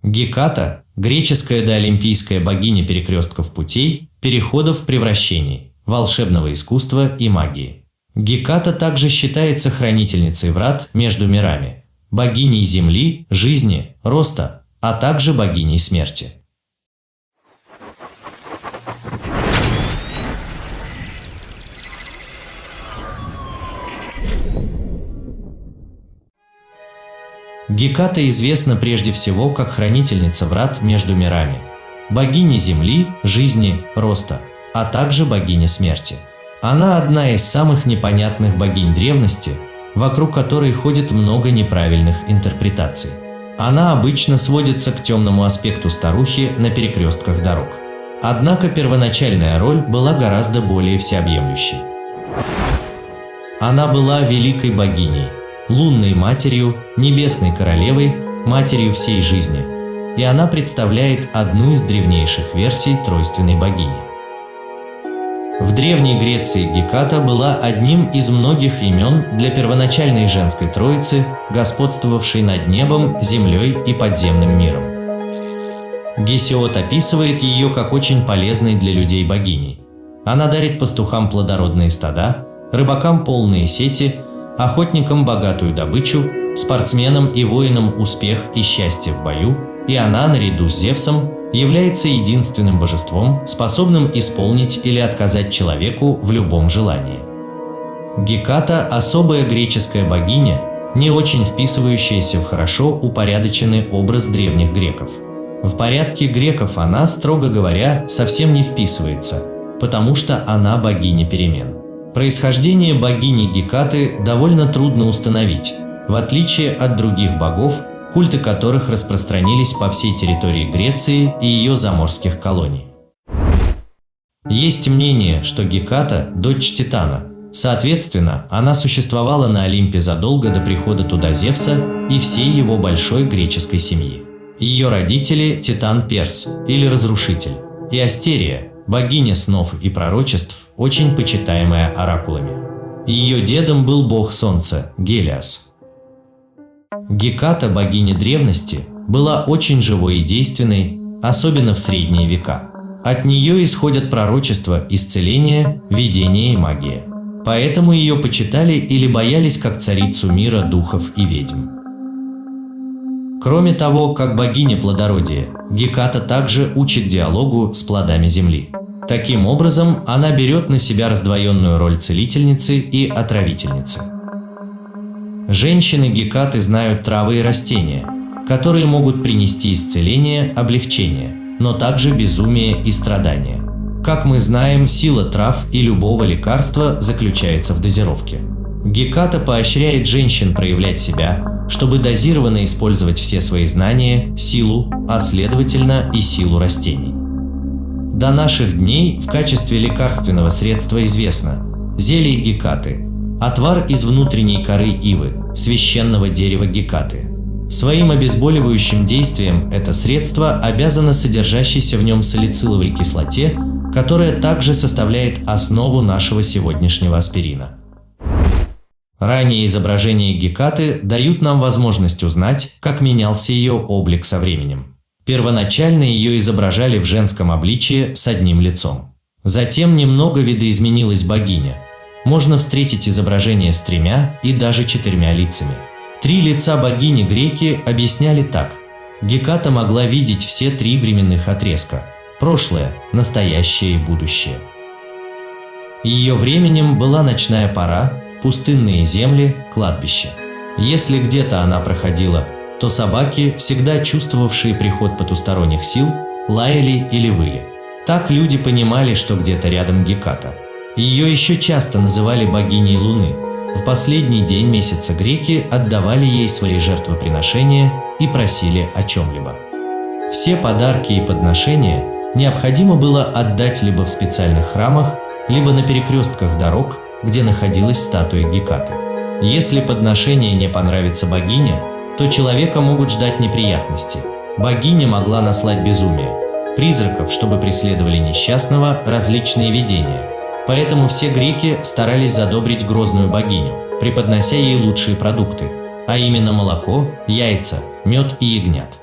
Геката – греческая доолимпийская богиня перекрестков путей, переходов, превращений, волшебного искусства и магии. Геката также считается хранительницей врат между мирами, богиней земли, жизни, роста, а также богиней смерти. Геката известна прежде всего как хранительница врат между мирами, богиня земли, жизни, роста, а также богиня смерти. Она одна из самых непонятных богинь древности, вокруг которой ходит много неправильных интерпретаций. Она обычно сводится к темному аспекту старухи на перекрестках дорог. Однако первоначальная роль была гораздо более всеобъемлющей. Она была великой богиней, лунной матерью, небесной королевой, матерью всей жизни, и она представляет одну из древнейших версий тройственной богини. В Древней Греции Геката была одним из многих имен для первоначальной женской троицы, господствовавшей над небом, землей и подземным миром. Гесиод описывает ее как очень полезной для людей богиней. Она дарит пастухам плодородные стада, рыбакам полные сети, охотникам богатую добычу, спортсменам и воинам успех и счастье в бою, и она, наряду с Зевсом, является единственным божеством, способным исполнить или отказать человеку в любом желании. Геката – особая греческая богиня, не очень вписывающаяся в хорошо упорядоченный образ древних греков. В порядке греков она, строго говоря, совсем не вписывается, потому что она богиня перемен. Происхождение богини Гекаты довольно трудно установить, в отличие от других богов, культы которых распространились по всей территории Греции и ее заморских колоний. Есть мнение, что Геката – дочь Титана, соответственно, она существовала на Олимпе задолго до прихода туда Зевса и всей его большой греческой семьи. Ее родители – Титан Перс, или Разрушитель, и Астерия, богиня снов и пророчеств, очень почитаемая оракулами. Ее дедом был бог солнца, Гелиос. Геката, богиня древности, была очень живой и действенной, особенно в средние века. От нее исходят пророчества, исцеление, видение и магия. Поэтому ее почитали или боялись как царицу мира духов и ведьм. Кроме того, как богиня плодородия, Геката также учит диалогу с плодами земли. Таким образом, она берет на себя раздвоенную роль целительницы и отравительницы. Женщины Гекаты знают травы и растения, которые могут принести исцеление, облегчение, но также безумие и страдания. Как мы знаем, сила трав и любого лекарства заключается в дозировке. Геката поощряет женщин проявлять себя, чтобы дозированно использовать все свои знания, силу, а следовательно и силу растений. До наших дней в качестве лекарственного средства известно зелье Гекаты, отвар из внутренней коры ивы, священного дерева Гекаты. Своим обезболивающим действием это средство обязано содержащейся в нем салициловой кислоте, которая также составляет основу нашего сегодняшнего аспирина. Ранние изображения Гекаты дают нам возможность узнать, как менялся ее облик со временем. Первоначально ее изображали в женском обличии с одним лицом. Затем немного видоизменилась богиня. Можно встретить изображение с 3 и даже 4 лицами. 3 лица богини греки объясняли так. Геката могла видеть все 3 временных отрезка – прошлое, настоящее и будущее. Ее временем была ночная пора, пустынные земли, кладбище. Если где-то она проходила, то собаки, всегда чувствовавшие приход потусторонних сил, лаяли или выли. Так люди понимали, что где-то рядом Геката. Ее еще часто называли богиней Луны. В последний день месяца греки отдавали ей свои жертвоприношения и просили о чем-либо. Все подарки и подношения необходимо было отдать либо в специальных храмах, либо на перекрестках дорог, где находилась статуя Гекаты. Если подношение не понравится богине, то человека могут ждать неприятности. Богиня могла наслать безумие, призраков, чтобы преследовали несчастного, различные видения. Поэтому все греки старались задобрить грозную богиню, преподнося ей лучшие продукты, а именно молоко, яйца, мед и ягнят.